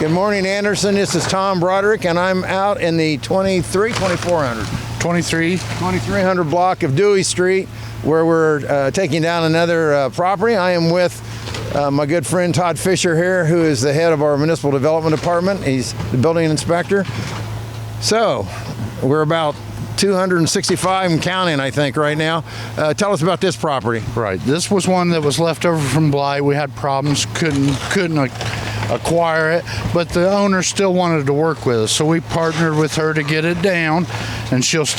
Good morning, Anderson. This is Tom Broderick, and I'm out in the 2300 block of Dewey Street, where we're taking down another property. I am with my good friend Todd Fisher here, who is the head of our municipal development department. He's the building inspector. So we're about 265 and counting, I think, right now. Tell us about this property. Right. This was one that was left over from blight. We had problems, couldn't acquire it, but the owner still wanted to work with us, so we partnered with her to get it down, and she's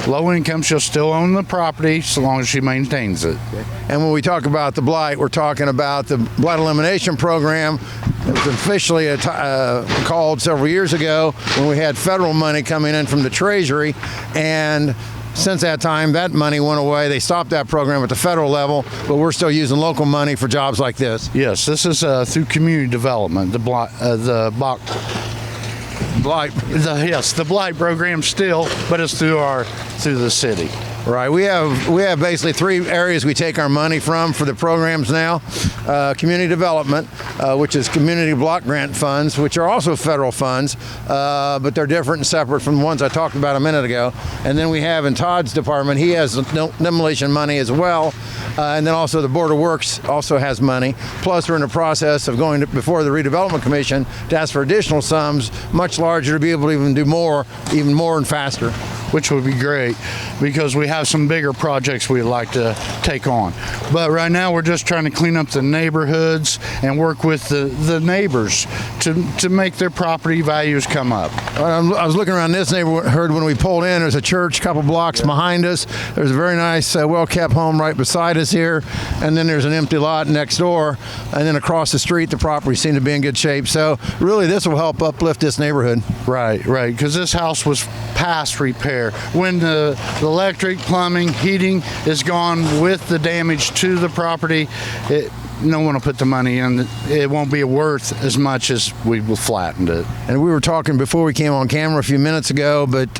low income, she'll still own the property so long as she maintains it. Okay. And when we talk about the blight, we're talking about the blight elimination program. It was officially called several years ago when we had federal money coming in from the Treasury, and since that time, that money went away. They stopped that program at the federal level, but we're still using local money for jobs like this. Yes, this is through community development, the blight program still, but it's through the city. Right. We have basically three areas we take our money from for the programs now. Community development, which is community block grant funds, which are also federal funds, but they're different and separate from the ones I talked about a minute ago. And then we have in Todd's department, he has demolition money as well. And then also the Board of Works also has money. Plus, we're in the process of going before the Redevelopment Commission to ask for additional sums, much larger, to be able to even do more and faster. Which would be great, because we have some bigger projects we'd like to take on. But right now we're just trying to clean up the neighborhoods and work with the neighbors to make their property values come up. I was looking around this neighborhood when we pulled in. There's a church a couple blocks behind us. There's a very nice, well-kept home right beside us here. And then there's an empty lot next door. And then across the street, the property seemed to be in good shape. So really, this will help uplift this neighborhood. Right, because this house was past repair. When the electric, plumbing, heating is gone with the damage to the property, no one will put the money in. It won't be worth as much as we flattened it. And we were talking before we came on camera a few minutes ago, but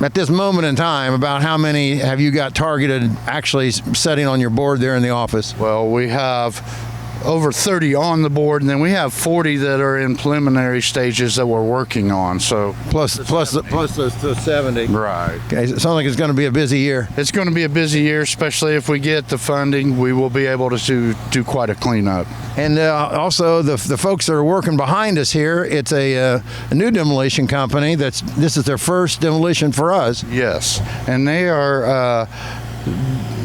at this moment in time, about how many have you got targeted actually setting on your board there in the office? Well, we have over 30 on the board, and then we have 40 that are in preliminary stages that we're working on. So plus the 70. Right. Okay. It sounds like it's going to be a busy year. It's going to be a busy year, especially if we get the funding. We will be able to do quite a cleanup. And also the folks that are working behind us here, it's a new demolition company. This is their first demolition for us. Yes, and they are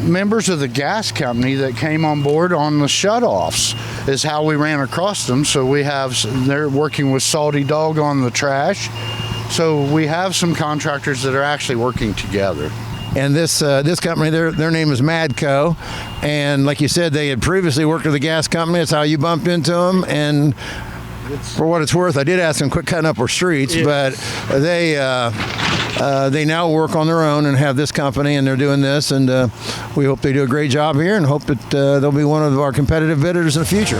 members of the gas company that came on board on the shutoffs is how we ran across them. So they're working with Salty Dog on the trash. So we have some contractors that are actually working together. And this company, their name is Madco, and like you said, they had previously worked with the gas company. That's how you bumped into them. And for what it's worth, I did ask them quit cutting up our streets, but they now work on their own and have this company, and they're doing this, and we hope they do a great job here, and hope that they'll be one of our competitive bidders in the future.